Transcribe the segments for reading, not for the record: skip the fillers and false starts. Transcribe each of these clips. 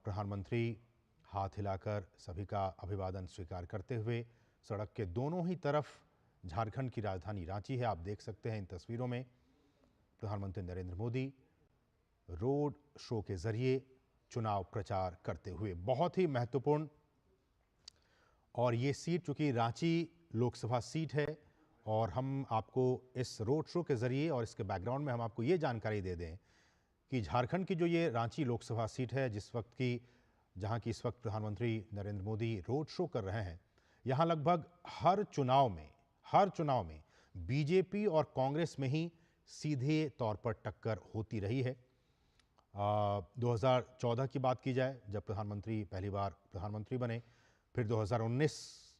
प्रधानमंत्री हाथ हिलाकर सभी का अभिवादन स्वीकार करते हुए सड़क के दोनों ही तरफ झारखंड की राजधानी रांची है। आप देख सकते हैं इन तस्वीरों में प्रधानमंत्री नरेंद्र मोदी रोड शो के जरिए चुनाव प्रचार करते हुए। बहुत ही महत्वपूर्ण और ये सीट चूंकि रांची लोकसभा सीट है और हम आपको इस रोड शो के जरिए और इसके बैकग्राउंड में हम आपको ये जानकारी दे दें कि झारखंड की जो ये रांची लोकसभा सीट है जहां की इस वक्त प्रधानमंत्री नरेंद्र मोदी रोड शो कर रहे हैं, यहां लगभग हर चुनाव में बीजेपी और कांग्रेस में ही सीधे तौर पर टक्कर होती रही है। 2014 की बात की जाए जब प्रधानमंत्री पहली बार प्रधानमंत्री बने, फिर 2019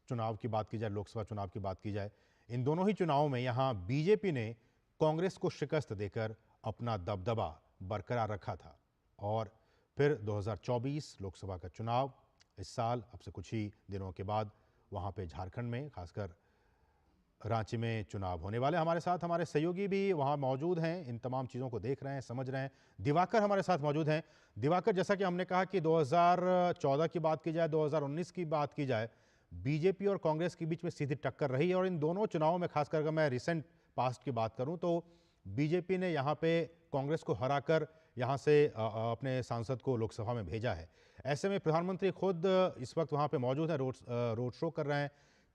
चुनाव की बात की जाए, लोकसभा चुनाव की बात की जाए, इन दोनों ही चुनावों में यहां बीजेपी ने कांग्रेस को शिकस्त देकर अपना दबदबा बरकरार रखा था। और फिर 2024 लोकसभा का चुनाव इस साल अब से कुछ ही दिनों के बाद वहां पे झारखंड में खासकर रांची में चुनाव होने वाले। हमारे साथ हमारे सहयोगी भी वहां मौजूद हैं, इन तमाम चीज़ों को देख रहे हैं, समझ रहे हैं। दिवाकर हमारे साथ मौजूद हैं। दिवाकर, जैसा कि हमने कहा कि 2014 की बात की जाए, 2019 की बात की जाए, बीजेपी और कांग्रेस के बीच में सीधी टक्कर रही है और इन दोनों चुनावों में खासकर अगर मैं रिसेंट पास्ट की बात करूं तो बीजेपी ने यहाँ पे कांग्रेस को हराकर यहाँ से अपने सांसद को लोकसभा में भेजा है। ऐसे में प्रधानमंत्री खुद इस वक्त वहाँ पे मौजूद हैं, रोड शो कर रहे हैं।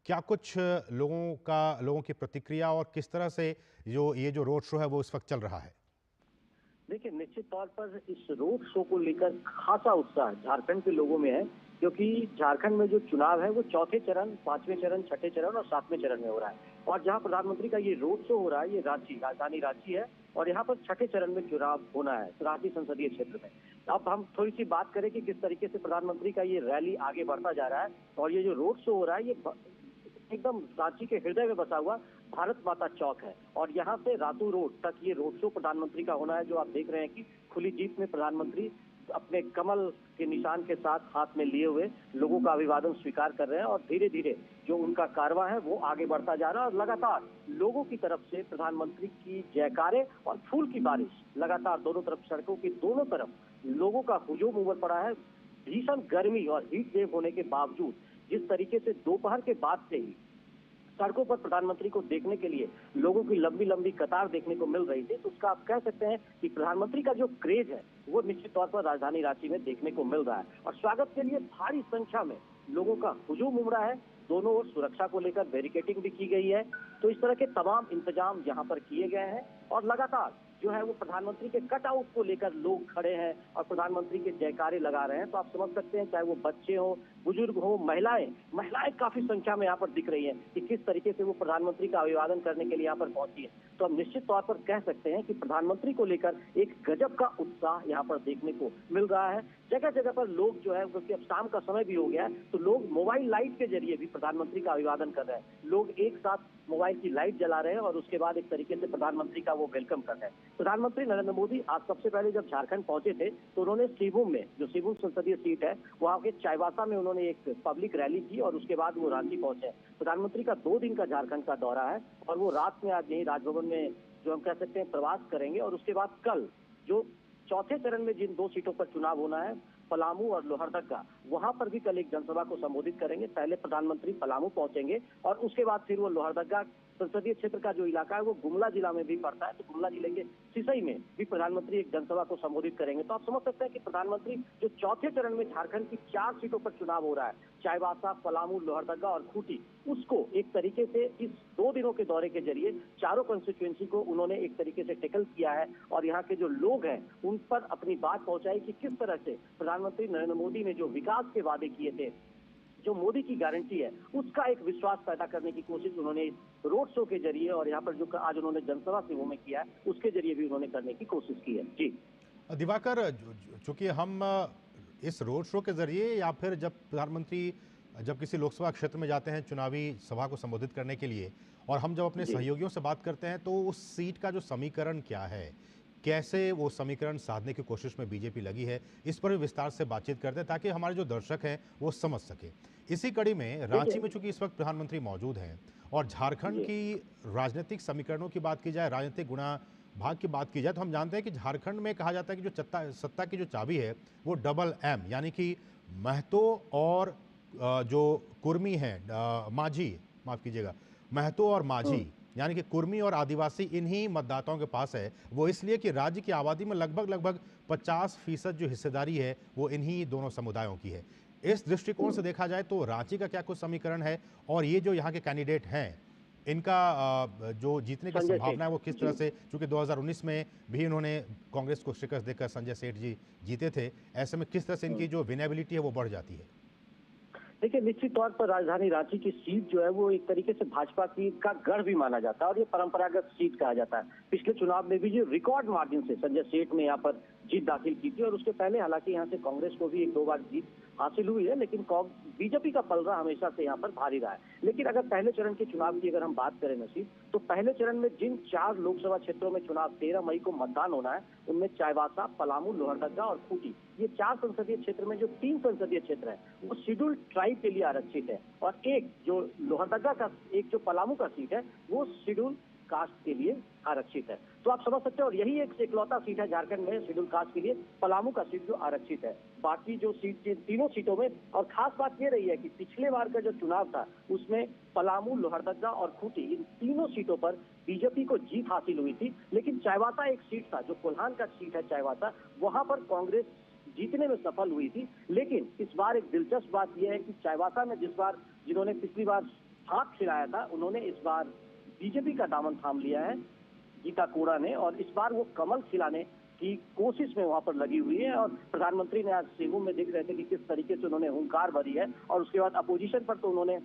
क्या कुछ लोगों की प्रतिक्रिया और किस तरह से ये जो रोड शो है वो इस वक्त चल रहा है? देखिए, निश्चित तौर पर इस रोड शो को लेकर खासा उत्साह झारखंड के लोगों में है, क्योंकि झारखंड में जो चुनाव है वो चौथे चरण, पांचवें चरण, छठे चरण और सातवें चरण में हो रहा है। और जहां प्रधानमंत्री का ये रोड शो हो रहा है, ये राजधानी रांची है और यहाँ पर छठे चरण में चुनाव होना है रांची संसदीय क्षेत्र में। अब हम थोड़ी सी बात करें कि किस तरीके से प्रधानमंत्री का ये रैली आगे बढ़ता जा रहा है। और ये जो रोड शो हो रहा है, ये एकदम रांची के हृदय में बसा हुआ भारत माता चौक है और यहाँ से रातू रोड तक ये रोड शो प्रधानमंत्री का होना है। जो आप देख रहे हैं कि खुली जीप में प्रधानमंत्री अपने कमल के निशान के साथ हाथ में लिए हुए लोगों का अभिवादन स्वीकार कर रहे हैं और धीरे धीरे जो उनका कारवां है वो आगे बढ़ता जा रहा है। और लगातार लोगों की तरफ से प्रधानमंत्री की जयकारे और फूल की बारिश लगातार दोनों तरफ, सड़कों की दोनों तरफ लोगों का हुजूम उमड़ पड़ा है। भीषण गर्मी और हीट वेव होने के बावजूद जिस तरीके से दोपहर के बाद से ही सड़कों पर प्रधानमंत्री को देखने के लिए लोगों की लंबी लंबी कतार देखने को मिल रही थी, तो उसका आप कह सकते हैं कि प्रधानमंत्री का जो क्रेज है वो निश्चित तौर पर राजधानी रांची में देखने को मिल रहा है। और स्वागत के लिए भारी संख्या में लोगों का हुजूम उमड़ा है। दोनों ओर सुरक्षा को लेकर बैरिकेडिंग भी की गई है। तो इस तरह के तमाम इंतजाम यहाँ पर किए गए हैं और लगातार जो है वो प्रधानमंत्री के कटआउट को लेकर लोग खड़े हैं और प्रधानमंत्री के जयकारे लगा रहे हैं। तो आप समझ सकते हैं, चाहे वो बच्चे हो, बुजुर्ग हो, महिलाएं काफी संख्या में यहाँ पर दिख रही हैं कि किस तरीके से वो प्रधानमंत्री का अभिवादन करने के लिए यहाँ पर पहुंची है। तो हम निश्चित तौर पर कह सकते हैं कि प्रधानमंत्री को लेकर एक गजब का उत्साह यहाँ पर देखने को मिल रहा है। जगह जगह पर लोग जो है, क्योंकि अब शाम का समय भी हो गया है, तो लोग मोबाइल लाइट के जरिए भी प्रधानमंत्री का अभिवादन कर रहे हैं। लोग एक साथ मोबाइल की लाइट जला रहे हैं और उसके बाद एक तरीके से प्रधानमंत्री का वो वेलकम कर रहे हैं। प्रधानमंत्री नरेंद्र मोदी आज सबसे पहले जब झारखंड पहुंचे थे तो उन्होंने सिंहभूम में, जो सिंहभूम संसदीय सीट है, वहां के चाईबासा में उन्होंने एक पब्लिक रैली की और उसके बाद वो रांची पहुंचे। प्रधानमंत्री का 2 दिन का झारखंड का दौरा है और वो रात में आज यही राजभवन में जो हम कह सकते हैं प्रवास करेंगे। और उसके बाद कल जो चौथे चरण में जिन 2 सीटों पर चुनाव होना है, पलामू और लोहरदगा, वहां पर भी कल एक जनसभा को संबोधित करेंगे। पहले प्रधानमंत्री पलामू पहुंचेंगे और उसके बाद फिर वो लोहरदगा संसदीय क्षेत्र का जो इलाका है वो गुमला जिला में भी पड़ता है, तो गुमला जिले के सिसई में भी प्रधानमंत्री एक जनसभा को संबोधित करेंगे। तो आप समझ सकते हैं कि प्रधानमंत्री जो चौथे चरण में झारखंड की 4 सीटों पर चुनाव हो रहा है, चाईबासा, पलामू, लोहरदगा और खूंटी, उसको एक तरीके से इस 2 दिनों के दौरे के जरिए चारों कंस्टिट्यूएंसी को उन्होंने एक तरीके से टैकल किया है और यहाँ के जो लोग हैं उन पर अपनी बात पहुंचाई कि किस तरह से प्रधानमंत्री नरेंद्र मोदी ने जो विकास के वादे किए थे, जो मोदी की गारंटी है, उसका एक विश्वास पैदा करने की कोशिश उन्होंने रोड शो के जरिए और यहाँ पर जो आज उन्होंने जनसभा सिंहभूम में किया है उसके जरिए भी उन्होंने करने की कोशिश की है। जी दिवाकर, चूंकि हम इस रोड शो के जरिए या फिर जब प्रधानमंत्री जब किसी लोकसभा क्षेत्र में जाते हैं चुनावी सभा को संबोधित करने के लिए, और हम जब अपने सहयोगियों से बात करते हैं तो उस सीट का जो समीकरण क्या है, कैसे वो समीकरण साधने की कोशिश में बीजेपी लगी है, इस पर भी विस्तार से बातचीत करते हैं ताकि हमारे जो दर्शक हैं वो समझ सके। इसी कड़ी में रांची में चूंकि इस वक्त प्रधानमंत्री मौजूद हैं और झारखंड की राजनीतिक समीकरणों की बात की जाए, राजनीतिक भाग की बात की जाए तो हम जानते हैं कि झारखंड में कहा जाता है कि जो सत्ता की जो चाबी है वो डबल एम, यानी कि महतो और जो कुर्मी हैं, माझी, माफ कीजिएगा, महतो और माझी, यानी कि कुर्मी और आदिवासी इन्हीं मतदाताओं के पास है। वो इसलिए कि राज्य की आबादी में लगभग लगभग 50% जो हिस्सेदारी है वो इन्हीं दोनों समुदायों की है। इस दृष्टिकोण से देखा जाए तो रांची का क्या कुछ समीकरण है, और ये जो यहाँ के कैंडिडेट हैं इनका जो जीतने की संजय संभावना सेठ है वो किस तरह जी। से, चूंकि 2019 में भी इन्होंने कांग्रेस को शिकस्त देकर संजय सेठ जी जीते थे, ऐसे में किस तरह से इनकी जो विनेबिलिटी है वो बढ़ जाती है? देखिए, निश्चित तौर पर राजधानी रांची की सीट जो है वो एक तरीके से भाजपा की का गढ़ भी माना जाता है और ये परंपरागत सीट कहा जाता है। पिछले चुनाव में भी जो रिकॉर्ड मार्जिन से संजय सेठ ने यहाँ पर जीत दाखिल की थी और उसके पहले हालांकि यहाँ से कांग्रेस को भी एक दो बार जीत हासिल हुई है, लेकिन बीजेपी का पलड़ा हमेशा से यहाँ पर भारी रहा है। लेकिन अगर पहले चरण के चुनाव की अगर हम बात करें नसीब, तो पहले चरण में जिन 4 लोकसभा क्षेत्रों में चुनाव 13 मई को मतदान होना है, उनमें चाईबासा, पलामू, लोहरदगा और खूंटी, ये 4 संसदीय क्षेत्र में जो 3 संसदीय क्षेत्र है वो शेड्यूल्ड ट्राइब के लिए आरक्षित है और एक जो लोहरदगा का, एक जो पलामू का सीट है वो शेड्यूल कास्ट के लिए आरक्षित है। तो आप समझ सकते हैं, और यही एक इकलौता सीट है झारखंड में शेड्यूल कास्ट के लिए, पलामू का सीट जो आरक्षित है। बाकी जो सीट, तीनों सीटों में, और खास बात ये रही है कि पिछले बार का जो चुनाव था उसमें पलामू, लोहरदगा और खूंटी, इन तीनों सीटों पर बीजेपी को जीत हासिल हुई थी। लेकिन चाईबासा एक सीट था, जो कोल्हान का सीट है चाईबासा, वहां पर कांग्रेस जीतने में सफल हुई थी। लेकिन इस बार एक दिलचस्प बात यह है कि चाईबासा में जिस बार, जिन्होंने पिछली बार हाथ खिलाया था, उन्होंने इस बार बीजेपी का दामन थाम लिया है गीता कोड़ा ने, और इस बार वो कमल खिलाने की कोशिश में वहां पर लगी हुई है। और प्रधानमंत्री ने आज सेबू में देख रहे थे कि किस तरीके से उन्होंने हुंकार भरी है, और उसके बाद अपोजिशन पर तो उन्होंने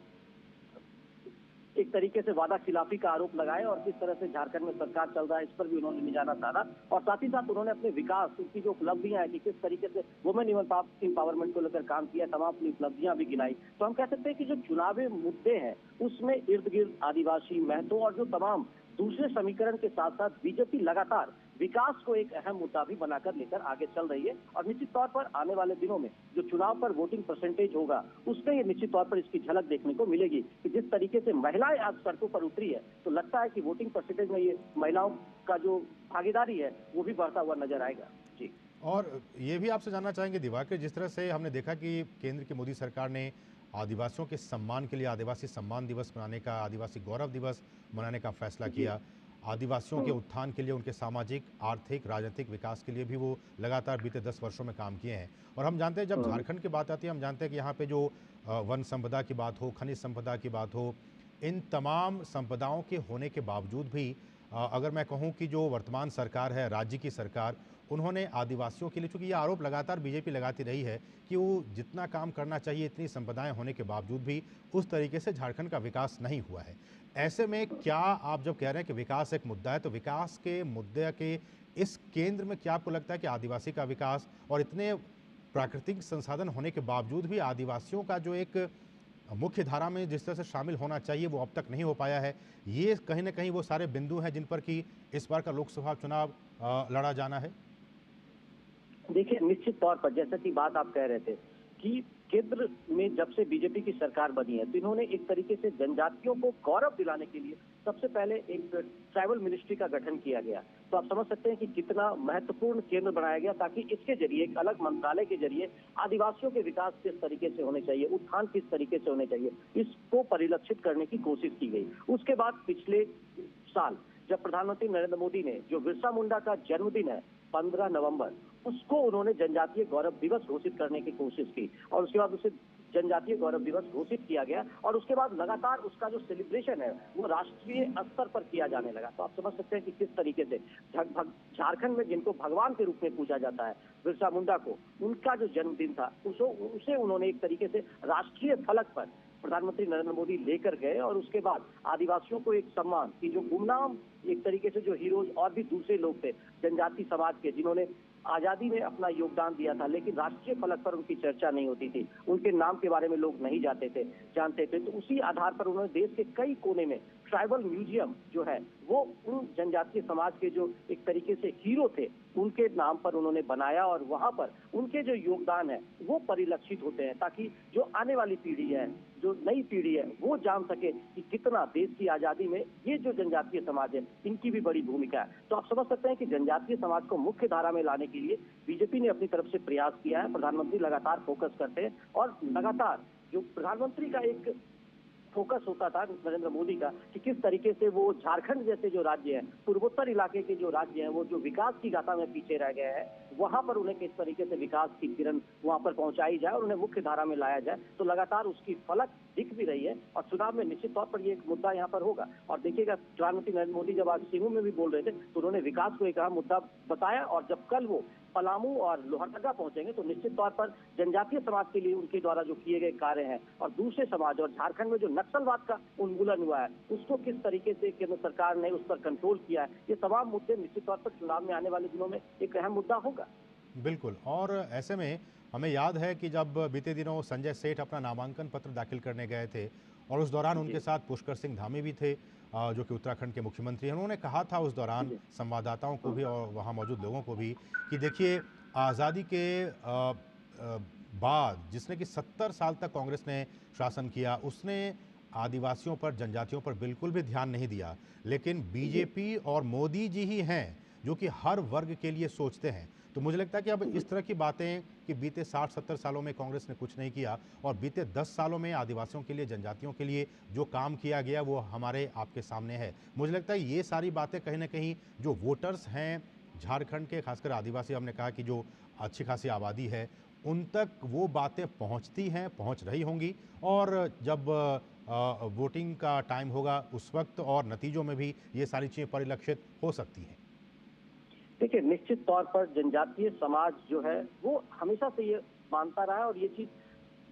एक तरीके से वादा खिलाफी का आरोप लगाया और किस तरह से झारखंड में सरकार चल रहा है इस पर भी उन्होंने निशाना साधा। और साथ ही साथ उन्होंने अपने विकास, उनकी जो उपलब्धियां हैं कि किस तरीके से वुमेन एम्पावरमेंट को लेकर काम किया, तमाम अपनी उपलब्धियां भी गिनाई। तो हम कह सकते हैं कि जो चुनावी मुद्दे हैं उसमें इर्द गिर्द आदिवासी, महतो और जो तमाम दूसरे समीकरण के साथ साथ बीजेपी लगातार विकास को एक अहम मुद्दा भी बनाकर लेकर आगे चल रही है। और निश्चित तौर पर आने वाले दिनों में जो चुनाव पर वोटिंग परसेंटेज होगा उसमें ये निश्चित तौर पर इसकी झलक देखने को मिलेगी कि जिस तरीके से महिलाएं आज सड़कों पर उतरी है, तो लगता है कि वोटिंग परसेंटेज में ये महिलाओं का जो भागीदारी है वो भी बढ़ता हुआ नजर आएगा। जी। और ये भी आपसे जानना चाहेंगे दिवाकर, जिस तरह से हमने देखा कि केंद्र की मोदी सरकार ने आदिवासियों के सम्मान के लिए आदिवासी सम्मान दिवस मनाने का, आदिवासी गौरव दिवस मनाने का फैसला किया, आदिवासियों के उत्थान के लिए, उनके सामाजिक, आर्थिक, राजनीतिक विकास के लिए भी वो लगातार बीते 10 वर्षों में काम किए हैं। और हम जानते हैं जब झारखंड की बात आती है, हम जानते हैं कि यहाँ पे जो वन संपदा की बात हो, खनिज संपदा की बात हो, इन तमाम संपदाओं के होने के बावजूद भी अगर मैं कहूँ कि जो वर्तमान सरकार है, राज्य की सरकार, उन्होंने आदिवासियों के लिए, चूंकि ये आरोप लगातार बीजेपी लगाती रही है कि वो जितना काम करना चाहिए, इतनी संपदाएं होने के बावजूद भी उस तरीके से झारखंड का विकास नहीं हुआ है। ऐसे में क्या आप जब कह रहे हैं कि विकास एक मुद्दा है, तो विकास के मुद्दे के इस केंद्र में क्या आपको लगता है कि आदिवासी का विकास, और इतने प्राकृतिक संसाधन होने के बावजूद भी आदिवासियों का जो एक मुख्य धारा में जिस तरह से शामिल होना चाहिए वो अब तक नहीं हो पाया है, ये कहीं ना कहीं वो सारे बिंदु हैं जिन पर कि इस बार का लोकसभा चुनाव लड़ा जाना है? देखिए, निश्चित तौर पर जैसा कि बात आप कह रहे थे कि केंद्र में जब से बीजेपी की सरकार बनी है तो इन्होंने एक तरीके से जनजातियों को गौरव दिलाने के लिए सबसे पहले एक ट्राइबल मिनिस्ट्री का गठन किया गया। तो आप समझ सकते हैं कि कितना महत्वपूर्ण केंद्र बनाया गया, ताकि इसके जरिए, एक अलग मंत्रालय के जरिए, आदिवासियों के विकास किस तरीके से होने चाहिए, उत्थान किस तरीके से होने चाहिए, इसको परिलक्षित करने की कोशिश की गई। उसके बाद पिछले साल जब प्रधानमंत्री नरेंद्र मोदी ने, जो बिरसा मुंडा का जन्मदिन है 15 नवंबर, उसको उन्होंने जनजातीय गौरव दिवस घोषित करने की कोशिश की और उसके बाद उसे जनजातीय गौरव दिवस घोषित किया गया और उसके बाद लगातार उसका जो सेलिब्रेशन है वो राष्ट्रीय स्तर पर किया जाने लगा। तो आप समझ सकते हैं कि किस तरीके से झारखंड में जिनको भगवान के रूप में पूजा जाता है, बिरसा मुंडा को, उनका जो जन्मदिन था उसे उन्होंने एक तरीके से राष्ट्रीय फलक पर प्रधानमंत्री नरेंद्र मोदी लेकर गए और उसके बाद आदिवासियों को एक सम्मान की, जो गुमनाम एक तरीके से जो हीरोज और भी दूसरे लोग थे जनजाति समाज के, जिन्होंने आजादी में अपना योगदान दिया था, लेकिन राष्ट्रीय फलक पर उनकी चर्चा नहीं होती थी, उनके नाम के बारे में लोग नहीं जानते थे। तो उसी आधार पर उन्होंने देश के कई कोने में ट्राइबल म्यूजियम जो है वो उन जनजातीय समाज के जो एक तरीके से हीरो थे उनके नाम पर उन्होंने बनाया, और वहां पर उनके जो योगदान है वो परिलक्षित होते हैं, ताकि जो आने वाली पीढ़ी है, जो नई पीढ़ी है, वो जान सके कि कितना देश की आजादी में ये जो जनजातीय समाज है इनकी भी बड़ी भूमिका है। तो आप समझ सकते हैं कि जनजातीय समाज को मुख्य धारा में लाने के लिए बीजेपी ने अपनी तरफ से प्रयास किया है। प्रधानमंत्री लगातार फोकस करते हैं, और लगातार जो प्रधानमंत्री का एक फोकस होता था नरेंद्र मोदी का कि किस तरीके से वो झारखंड जैसे जो राज्य है, पूर्वोत्तर इलाके के जो राज्य हैं, वो जो विकास की गाथा में पीछे रह गए हैं, वहां पर उन्हें किस तरीके से विकास की किरण वहां पर पहुंचाई जाए और उन्हें मुख्य धारा में लाया जाए। तो लगातार उसकी फलक दिख भी रही है, और चुनाव में निश्चित तौर पर ये एक मुद्दा यहाँ पर होगा। और देखिएगा, प्रधानमंत्री नरेंद्र मोदी जब आज सीमू में भी बोल रहे थे तो उन्होंने विकास को एक अहम मुद्दा बताया, और जब कल वो पलामू और लोहरदगा पहुंचेंगे तो निश्चित तौर पर जनजातीय समाज के लिए उनके द्वारा जो किए गए कार्य हैं, और दूसरे समाज और झारखंड में जो नक्सलवाद का उन्मूलन हुआ है उसको किस तरीके से केंद्र सरकार ने उस पर कंट्रोल किया है, ये तमाम मुद्दे निश्चित तौर पर चुनाव में आने वाले दिनों में एक अहम मुद्दा होगा। बिल्कुल। और ऐसे में हमें याद है कि जब बीते दिनों संजय सेठ अपना नामांकन पत्र दाखिल करने गए थे और उस दौरान उनके साथ पुष्कर सिंह धामी भी थे, जो कि उत्तराखंड के मुख्यमंत्री हैं। उन्होंने कहा था उस दौरान संवाददाताओं को भी और वहाँ मौजूद लोगों को भी कि देखिए, आज़ादी के बाद जिसने कि 70 साल तक कांग्रेस ने शासन किया, उसने आदिवासियों पर, जनजातियों पर बिल्कुल भी ध्यान नहीं दिया। लेकिन बीजेपी और मोदी जी ही हैं जो कि हर वर्ग के लिए सोचते हैं। तो मुझे लगता है कि अब इस तरह की बातें कि बीते 60-70 सालों में कांग्रेस ने कुछ नहीं किया और बीते 10 सालों में आदिवासियों के लिए, जनजातियों के लिए जो काम किया गया वो हमारे आपके सामने है। मुझे लगता है ये सारी बातें कहीं ना कहीं जो वोटर्स हैं झारखंड के, खासकर आदिवासी, हमने कहा कि जो अच्छी खासी आबादी है, उन तक वो बातें पहुंचती हैं, पहुंच रही होंगी। और जब वोटिंग का टाइम होगा उस वक्त और नतीजों में भी ये सारी चीज़ें परिलक्षित हो सकती हैं। देखिए, निश्चित तौर पर जनजातीय समाज जो है वो हमेशा से ये मानता रहा है, और ये चीज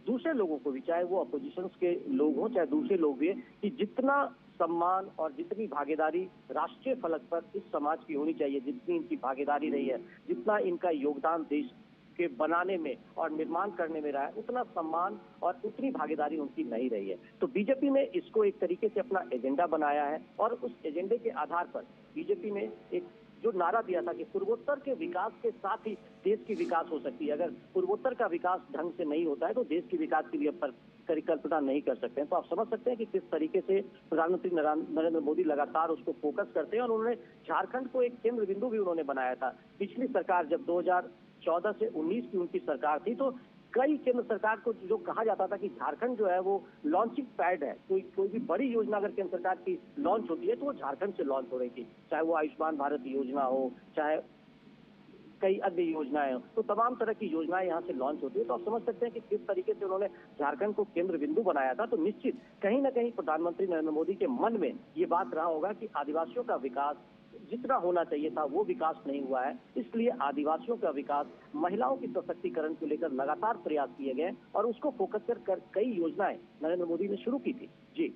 दूसरे लोगों को भी, चाहे वो अपोजिशन के लोग हों चाहे दूसरे लोग भी, कि जितना सम्मान और जितनी भागीदारी राष्ट्रीय फलक पर इस समाज की होनी चाहिए, जितनी इनकी भागीदारी रही है, जितना इनका योगदान देश के बनाने में और निर्माण करने में रहा है, उतना सम्मान और उतनी भागीदारी उनकी नहीं रही है। तो बीजेपी ने इसको एक तरीके से अपना एजेंडा बनाया है, और उस एजेंडे के आधार पर बीजेपी ने एक जो नारा दिया था कि पूर्वोत्तर के विकास के साथ ही देश की विकास हो सकती है। अगर पूर्वोत्तर का विकास ढंग से नहीं होता है तो देश की विकास की भी अब परिकल्पना नहीं कर सकते हैं। तो आप समझ सकते हैं कि किस तरीके से प्रधानमंत्री नरेंद्र मोदी लगातार उसको फोकस करते हैं, और उन्होंने झारखंड को एक केंद्र बिंदु भी उन्होंने बनाया था। पिछली सरकार जब 2014 से 19 की उनकी सरकार थी, तो कई केंद्र सरकार को जो कहा जाता था कि झारखंड जो है वो लॉन्चिंग पैड है, कोई भी बड़ी योजना अगर केंद्र सरकार की लॉन्च होती है तो वो झारखंड से लॉन्च हो रही थी, चाहे वो आयुष्मान भारत योजना हो, चाहे कई अन्य योजनाएं हो, तो तमाम तरह की योजनाएं यहाँ से लॉन्च होती है। तो आप समझ सकते हैं कि किस तरीके से उन्होंने झारखंड को केंद्र बिंदु बनाया था। तो निश्चित कहीं ना कहीं प्रधानमंत्री नरेंद्र मोदी के मन में ये बात रहा होगा कि आदिवासियों का विकास जितना होना चाहिए था वो विकास नहीं हुआ है, इसलिए आदिवासियों का विकास, महिलाओं की सशक्तिकरण को लेकर लगातार प्रयास किए गए, और उसको फोकस कर कई योजनाएं नरेंद्र मोदी ने शुरू की थी। जी,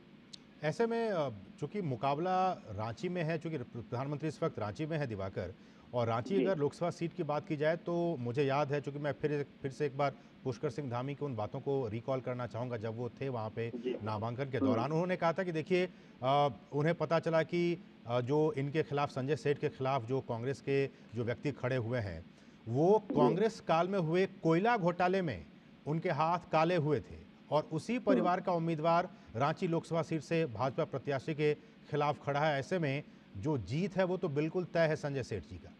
ऐसे में चूंकि मुकाबला रांची में है, चूंकि प्रधानमंत्री इस वक्त रांची में है दिवाकर, और रांची जी, अगर लोकसभा सीट की बात की जाए तो मुझे याद है, चूंकि मैं फिर से एक बार पुष्कर सिंह धामी के उन बातों को रिकॉल करना चाहूँगा जब वो थे वहाँ पे जी, नामांकन के दौरान। उन्होंने कहा था कि देखिए, उन्हें पता चला कि जो इनके खिलाफ, संजय सेठ के खिलाफ जो कांग्रेस के जो व्यक्ति खड़े हुए हैं, वो कांग्रेस काल में हुए कोयला घोटाले में उनके हाथ काले हुए थे, और उसी परिवार का उम्मीदवार रांची लोकसभा सीट से भाजपा प्रत्याशी के खिलाफ खड़ा है। ऐसे में जो जीत है वो तो बिल्कुल तय है संजय सेठ जी का।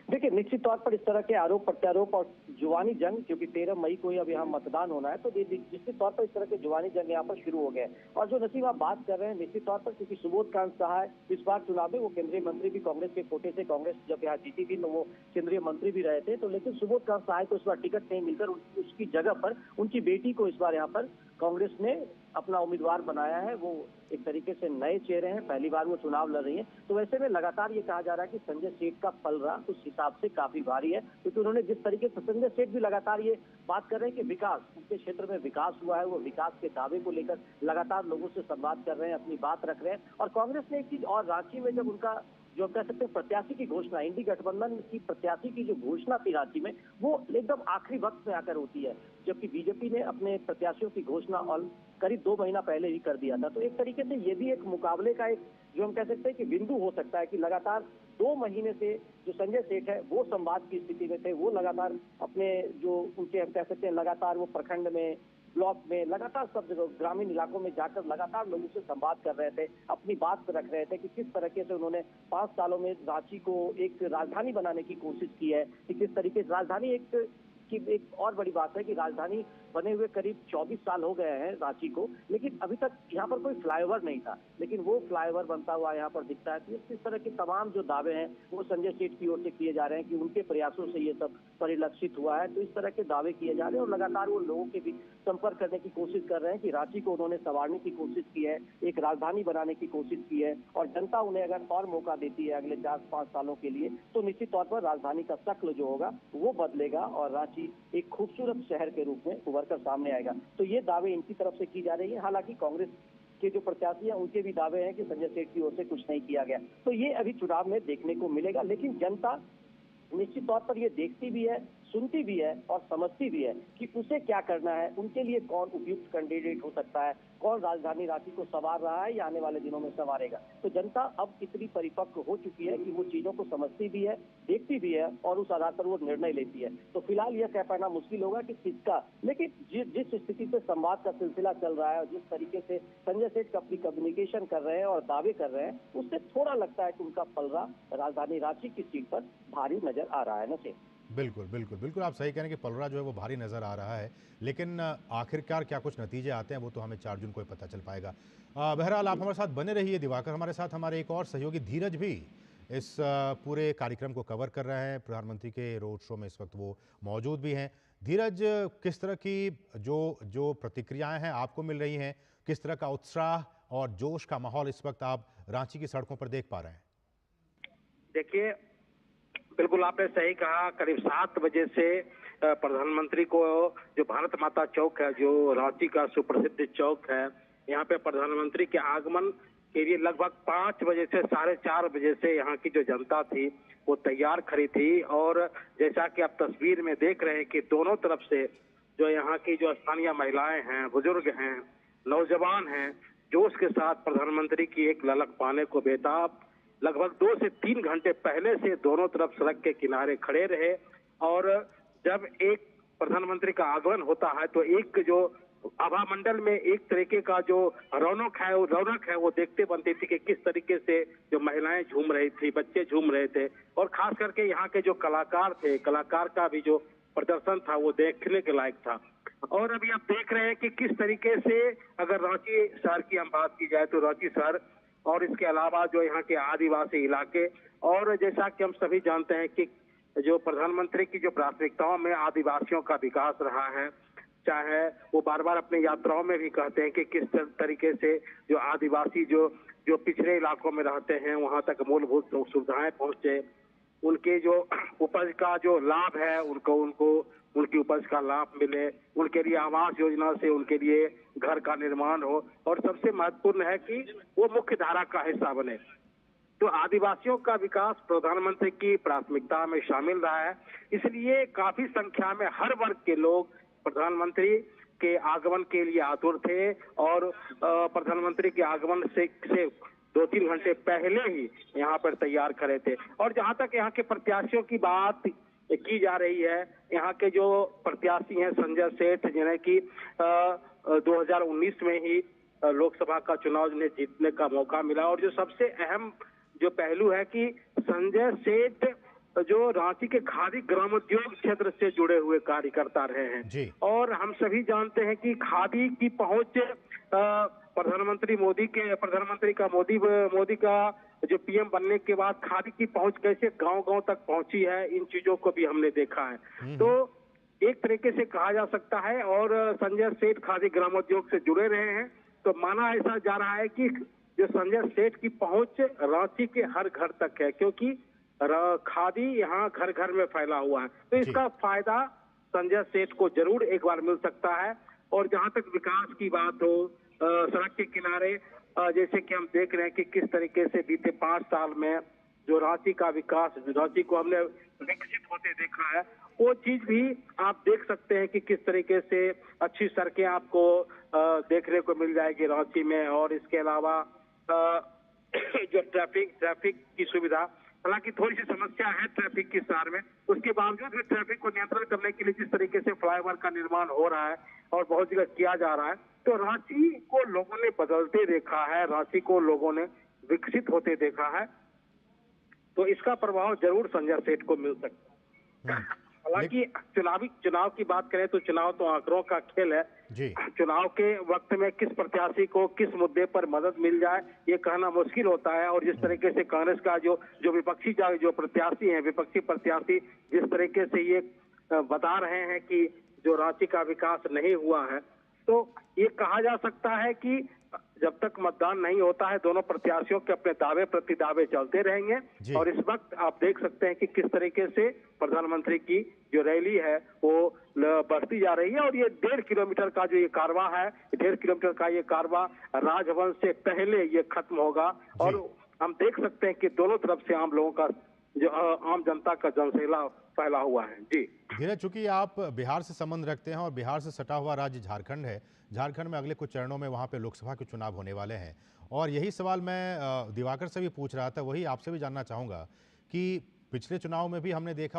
देखिए, निश्चित तौर पर इस तरह के आरोप प्रत्यारोप और जुबानी जंग, क्योंकि 13 मई को ही अब यहाँ मतदान होना है, तो निश्चित तौर पर इस तरह के जुबानी जंग यहाँ पर शुरू हो गए। और जो नसीब आप बात कर रहे हैं, निश्चित तौर पर क्योंकि सुबोध कांत सहाय इस बार चुनाव में वो केंद्रीय मंत्री भी कांग्रेस के कोटे से, कांग्रेस जब यहाँ जीती थी तो वो केंद्रीय मंत्री भी रहे थे, तो लेकिन सुबोध कांत सहाय को इस बार टिकट नहीं मिलकर उसकी जगह पर उनकी बेटी को इस बार यहाँ पर कांग्रेस ने अपना उम्मीदवार बनाया है। वो एक तरीके से नए चेहरे हैं, पहली बार वो चुनाव लड़ रही हैं। तो वैसे में लगातार ये कहा जा रहा है कि संजय सेठ का पलड़ा उस हिसाब से काफी भारी है, क्योंकि उन्होंने जिस तरीके से, संजय सेठ भी लगातार ये बात कर रहे हैं कि विकास, उनके क्षेत्र में विकास हुआ है, वो विकास के दावे को लेकर लगातार लोगों से संवाद कर रहे हैं, अपनी बात रख रहे हैं। और कांग्रेस ने एक चीज और, रांची में जब उनका जो कह सकते हैं प्रत्याशी की घोषणा, इंडी गठबंधन की प्रत्याशी की जो घोषणा थी रांची में, वो एकदम आखिरी वक्त में आकर होती है, जबकि बीजेपी ने अपने प्रत्याशियों की घोषणा और करीब 2 महीना पहले ही कर दिया था। तो एक तरीके से ये भी एक मुकाबले का एक जो हम कह सकते हैं कि बिंदु हो सकता है कि लगातार 2 महीने से जो संजय सेठ है वो संवाद की स्थिति में थे, वो लगातार अपने जो उनके हम कह सकते हैं लगातार वो प्रखंड में, ब्लॉक में, लगातार सब जगह ग्रामीण इलाकों में जाकर लगातार लोगों से संवाद कर रहे थे, अपनी बात रख रहे थे कि किस तरीके से उन्होंने 5 सालों में रांची को एक राजधानी बनाने की कोशिश की है, कि किस तरीके से राजधानी एक और बड़ी बात है कि राजधानी बने हुए करीब 24 साल हो गए हैं रांची को, लेकिन अभी तक यहाँ पर कोई फ्लाईओवर नहीं था, लेकिन वो फ्लाईओवर बनता हुआ यहाँ पर दिखता है। तो इस तरह के तमाम जो दावे हैं वो संजय सेठ की ओर से किए जा रहे हैं कि उनके प्रयासों से ये सब परिलक्षित हुआ है। तो इस तरह के दावे किए जा रहे हैं और लगातार वो लोगों के बीच संपर्क करने की कोशिश कर रहे हैं कि रांची को उन्होंने संवारने की कोशिश की है, एक राजधानी बनाने की कोशिश की है, और जनता उन्हें अगर और मौका देती है अगले 4-5 सालों के लिए तो निश्चित तौर पर राजधानी का शक्ल जो होगा वो बदलेगा और रांची एक खूबसूरत शहर के रूप में उभर कर सामने आएगा। तो ये दावे इनकी तरफ से की जा रही है। हालांकि कांग्रेस के जो प्रत्याशी हैं उनके भी दावे हैं कि संजय सेठ की ओर से कुछ नहीं किया गया। तो ये अभी चुनाव में देखने को मिलेगा, लेकिन जनता निश्चित तौर पर ये देखती भी है, सुनती भी है और समझती भी है कि उसे क्या करना है, उनके लिए कौन उपयुक्त कैंडिडेट हो सकता है, कौन राजधानी रांची को संवार रहा है या आने वाले दिनों में संवारेगा। तो जनता अब इतनी परिपक्व हो चुकी है कि वो चीजों को समझती भी है, देखती भी है और उस आधार पर वो निर्णय लेती है। तो फिलहाल यह कह पाना मुश्किल होगा कि किसका, लेकिन जिस स्थिति से संवाद का सिलसिला चल रहा है और जिस तरीके से संजय सेठ अपनी कम्युनिकेशन कर रहे हैं और दावे कर रहे हैं, उससे थोड़ा लगता है कि उनका पलड़ा राजधानी रांची की सीट पर भारी नजर आ रहा है। नशे बिल्कुल, बिल्कुल, बिल्कुल आप सही कह रहे हैं कि पलड़ा जो है वो भारी नज़र आ रहा है, लेकिन आखिरकार क्या कुछ नतीजे आते हैं वो तो हमें 4 जून को ही पता चल पाएगा। बहरहाल आप हमारे साथ बने रहिए दिवाकर, हमारे साथ हमारे एक और सहयोगी धीरज भी इस पूरे कार्यक्रम को कवर कर रहे हैं, प्रधानमंत्री के रोड शो में इस वक्त वो मौजूद भी हैं। धीरज, किस तरह की जो प्रतिक्रियाएँ हैं आपको मिल रही हैं, किस तरह का उत्साह और जोश का माहौल इस वक्त आप रांची की सड़कों पर देख पा रहे हैं? देखिए, बिल्कुल आपने सही कहा। करीब 7 बजे से प्रधानमंत्री को जो भारत माता चौक है, जो रांची का सुप्रसिद्ध चौक है, यहाँ पे प्रधानमंत्री के आगमन के लिए लगभग 5 बजे से 4:30 बजे से यहाँ की जो जनता थी वो तैयार खड़ी थी। और जैसा कि आप तस्वीर में देख रहे हैं कि दोनों तरफ से जो यहाँ की जो स्थानीय महिलाएं हैं, बुजुर्ग हैं, नौजवान हैं, जोश के साथ प्रधानमंत्री की एक ललक पाने को बेताब लगभग 2 से 3 घंटे पहले से दोनों तरफ सड़क के किनारे खड़े रहे। और जब एक प्रधानमंत्री का आगमन होता है तो एक जो आभा मंडल में एक तरीके का जो रौनक है वो देखते बनती थी कि किस तरीके से जो महिलाएं झूम रही थी, बच्चे झूम रहे थे, और खास करके यहाँ के जो कलाकार थे, कलाकार का भी जो प्रदर्शन था वो देखने के लायक था। और अभी आप देख रहे हैं कि किस तरीके से अगर रांची शहर की हम बात की जाए तो रांची शहर और इसके अलावा जो यहाँ के आदिवासी इलाके, और जैसा कि हम सभी जानते हैं कि जो प्रधानमंत्री की जो प्राथमिकताओं में आदिवासियों का विकास रहा है, चाहे वो बार बार अपनी यात्राओं में भी कहते हैं कि किस तरीके से जो आदिवासी जो पिछड़े इलाकों में रहते हैं वहां तक मूलभूत सुविधाएं पहुंचे, उनके जो उपज का जो लाभ है उनको उनकी उपज का लाभ मिले, उनके लिए आवास योजना से उनके लिए घर का निर्माण हो, और सबसे महत्वपूर्ण है कि वो मुख्य धारा का हिस्सा बने। तो आदिवासियों का विकास प्रधानमंत्री की प्राथमिकता में शामिल रहा है, इसलिए काफी संख्या में हर वर्ग के लोग प्रधानमंत्री के आगमन के लिए आतुर थे। और प्रधानमंत्री के आगमन से 2-3 घंटे पहले ही यहाँ पर तैयार खड़े थे। और जहाँ तक यहाँ के प्रत्याशियों की बात की जा रही है, यहाँ के जो प्रत्याशी हैं संजय सेठ, जिन्हें की 2019 में ही लोकसभा का चुनाव जिन्हें जीतने का मौका मिला, और जो सबसे अहम जो पहलू है कि संजय सेठ जो रांची के खादी ग्रामोद्योग क्षेत्र से जुड़े हुए कार्यकर्ता रहे हैं, और हम सभी जानते हैं कि खादी की पहुंच प्रधानमंत्री मोदी का जो पीएम बनने के बाद खादी की पहुंच कैसे गांव-गांव तक पहुंची है, इन चीजों को भी हमने देखा है। तो एक तरीके से कहा जा सकता है, और संजय सेठ खादी ग्रामोद्योग से जुड़े रहे हैं, तो माना ऐसा जा रहा है कि जो संजय सेठ की पहुंच रांची के हर घर तक है, क्योंकि खादी यहाँ घर घर में फैला हुआ है। तो इसका फायदा संजय सेठ को जरूर एक बार मिल सकता है। और जहां तक विकास की बात हो, सड़क के किनारे जैसे कि हम देख रहे हैं कि किस तरीके से बीते 5 साल में जो रांची का विकास, रांची को हमने विकसित होते देखा है, वो चीज भी आप देख सकते हैं कि किस तरीके से अच्छी सड़कें आपको देखने को मिल जाएगी रांची में। और इसके अलावा जो ट्रैफिक की सुविधा, हालांकि थोड़ी सी समस्या है ट्रैफिक की शहर में, उसके बावजूद भी ट्रैफिक को नियंत्रण करने के लिए जिस तरीके से फ्लाईओवर का निर्माण हो रहा है और बहुत जगह किया जा रहा है, तो रांची को लोगों ने बदलते देखा है, रांची को लोगों ने विकसित होते देखा है। तो इसका प्रभाव जरूर संजय सेठ को मिल सकता है। हालांकि चुनाव की बात करें तो चुनाव तो आंकड़ों का खेल है जी। चुनाव के वक्त में किस प्रत्याशी को किस मुद्दे पर मदद मिल जाए ये कहना मुश्किल होता है। और जिस तरीके से कांग्रेस का जो विपक्षी जो प्रत्याशी हैं, विपक्षी प्रत्याशी जिस तरीके से ये बता रहे हैं कि जो रांची का विकास नहीं हुआ है, तो ये कहा जा सकता है कि जब तक मतदान नहीं होता है दोनों प्रत्याशियों के अपने दावे प्रति दावे चलते रहेंगे। और इस वक्त आप देख सकते हैं कि किस तरीके से प्रधानमंत्री की जो रैली है वो बढ़ती जा रही है। और ये 1.5 किलोमीटर का जो ये कारवां है, 1.5 किलोमीटर का ये कारवां राजभवन से पहले ये खत्म होगा। और हम देख सकते हैं कि दोनों तरफ से आम लोगों का जो आम जनता का जनसैलाब फैला हुआ है। जी धीरज, चूंकि आप बिहार से संबंध रखते हैं और बिहार से सटा हुआ राज्य झारखंड है, झारखंड में अगले कुछ चरणों में वहां पे लोकसभा के चुनाव होने वाले हैं, और यही सवाल मैं दिवाकर से भी पूछ रहा था, वही आपसे भी जानना चाहूंगा कि पिछले चुनाव में भी हमने देखा